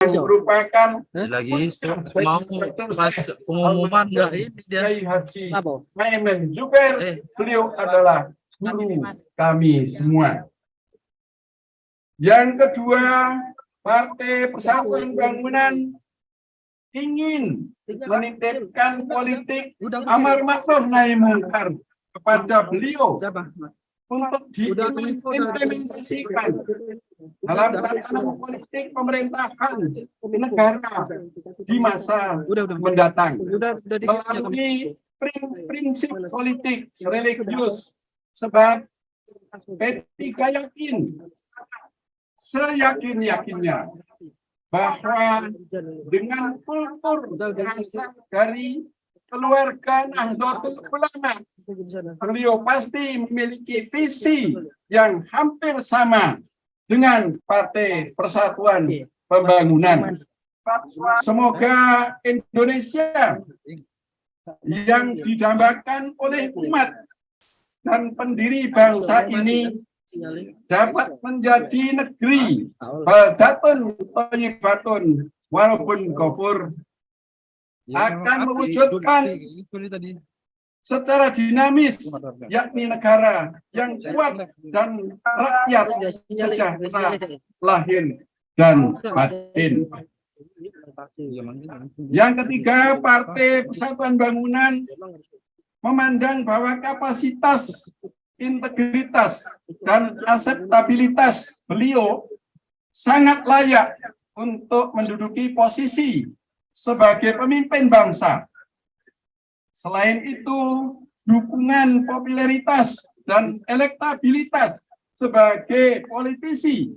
merupakan lagi mau pas pengumuman enggak ini dia Kiai Haji Maimun Zubair. Beliau adalah guru kami semua. Yang kedua, Partai Persatuan Bangunan ingin menitipkan politik amar ma'ruf nahi munkar kepada beliau untuk diimplementasikan dalam tatanan politik pemerintahan negara di masa mendatang melalui prinsip politik religius. Sebab P3 yakin, seyakin-yakinnya bahwa dengan kultur berasal dari keluarga Nahdlatul Ulama, beliau pasti memiliki visi yang hampir sama dengan Partai Persatuan Pembangunan. Semoga Indonesia yang didambakan oleh umat dan pendiri bangsa ini dapat menjadi negeri baldatun thayyibatun walaupun ghafur, akan mewujudkan secara dinamis, yakni negara yang kuat dan rakyat sejahtera lahir dan batin. Yang ketiga, Partai Persatuan Bangunan memandang bahwa kapasitas, integritas, dan akseptabilitas beliau sangat layak untuk menduduki posisi sebagai pemimpin bangsa. Selain itu, dukungan popularitas dan elektabilitas sebagai politisi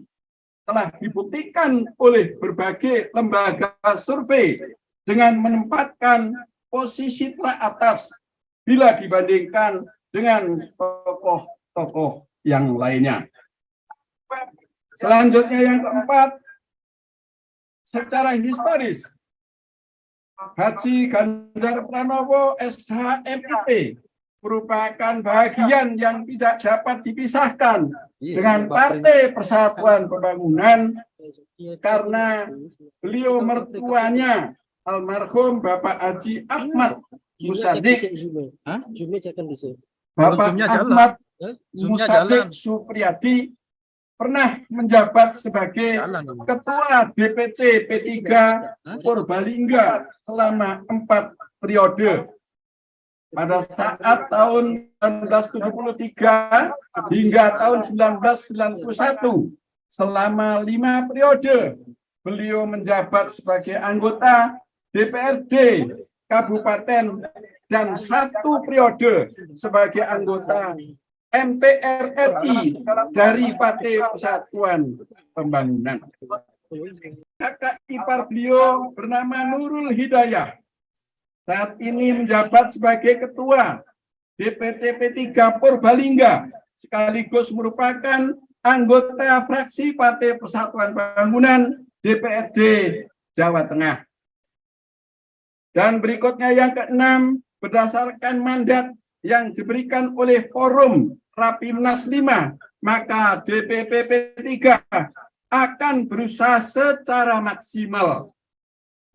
telah dibuktikan oleh berbagai lembaga survei dengan menempatkan posisi teratas bila dibandingkan dengan tokoh-tokoh yang lainnya. Selanjutnya yang keempat, secara historis, Haji Ganjar Pranowo SHMIP merupakan bagian yang tidak dapat dipisahkan dengan Partai Persatuan Pembangunan karena beliau mertuanya almarhum Bapak Haji Ahmad Musadik, Bapak Ahmad Musadik Supriyadi pernah menjabat sebagai Ketua DPC P3 Purbalingga selama 4 periode. Pada saat tahun 1973 hingga tahun 1991, selama 5 periode, beliau menjabat sebagai anggota DPRD Kabupaten dan 1 periode sebagai anggota MPR RI dari Partai Persatuan Pembangunan. Kakak ipar beliau bernama Nurul Hidayah. Saat ini menjabat sebagai Ketua DPC P3 Purbalingga, sekaligus merupakan anggota fraksi Partai Persatuan Pembangunan DPRD Jawa Tengah. Dan berikutnya yang keenam, berdasarkan mandat yang diberikan oleh Forum Rapimnas 5, maka DPP P3 akan berusaha secara maksimal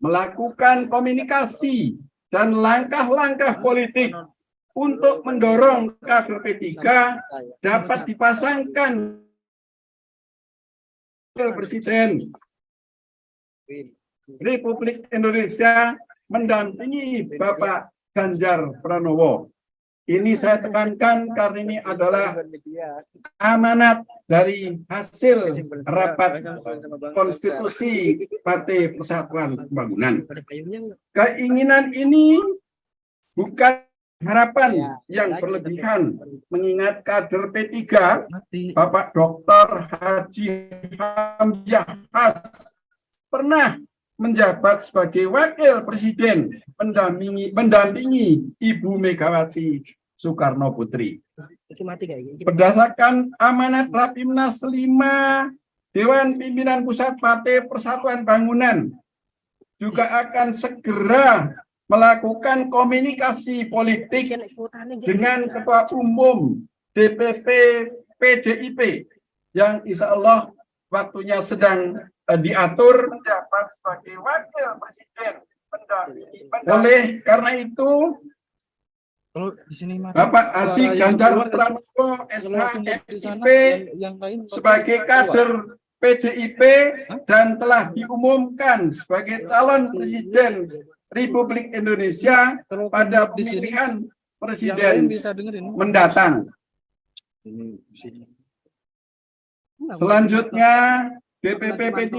melakukan komunikasi dan langkah-langkah politik untuk mendorong kader P3 dapat dipasangkan Presiden Republik Indonesia mendampingi Bapak Ganjar Pranowo. Ini saya tekankan karena ini adalah amanat dari hasil rapat konstitusi Partai Persatuan Pembangunan. Keinginan ini bukan harapan yang berlebihan, mengingat kader P3 Bapak Dr. Haji Hamzah pernah menjabat sebagai Wakil Presiden mendampingi Ibu Megawati Soekarno Putri. Berdasarkan amanat Rapimnas 5, Dewan Pimpinan Pusat Partai Persatuan Bangunan juga akan segera melakukan komunikasi politik dengan Ketua Umum DPP PDIP yang insya Allah waktunya sedang diatur menjabat sebagai wakil presiden. Oleh karena itu, Kalau di sini mah Bapak Haji suara yang Ganjar keluar, Pranowo kalau tumpuk di sana, SHMIP yang lain sebagai keluar. kader PDIP dan telah diumumkan sebagai calon presiden Republik Indonesia Kalau pada tumpuk di sini, pemilihan yang lain presiden bisa dengerin. mendatang. Ini di sini. Selanjutnya, DPP P3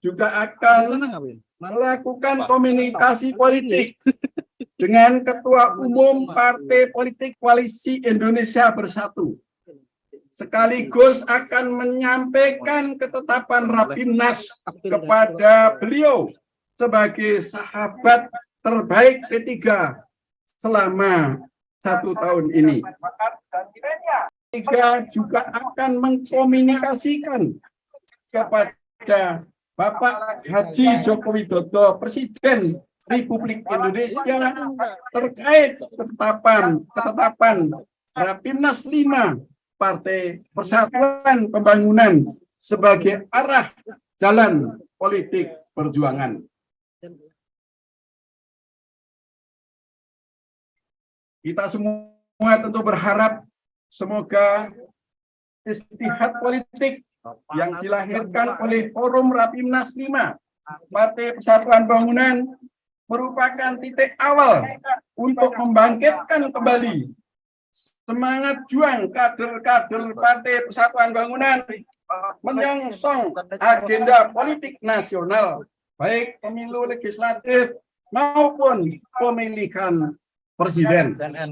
juga Di akan sana ngapain? melakukan komunikasi politik dengan Ketua Umum Partai Politik Koalisi Indonesia Bersatu. Sekaligus akan menyampaikan ketetapan Rapimnas kepada beliau sebagai sahabat terbaik P3 selama 1 tahun ini. P3 juga akan mengkomunikasikan kepada Bapak Haji Joko Widodo, Presiden Republik Indonesia, terkait ketetapan Rapimnas 5 Partai Persatuan Pembangunan sebagai arah jalan politik perjuangan. Kita semua tentu berharap semoga istihad politik yang dilahirkan oleh Forum Rapimnas 5 Partai Persatuan Bangunan merupakan titik awal untuk membangkitkan kembali semangat juang kader-kader Partai Persatuan Bangunan menyongsong agenda politik nasional, baik pemilu legislatif maupun pemilihan presiden. CNN.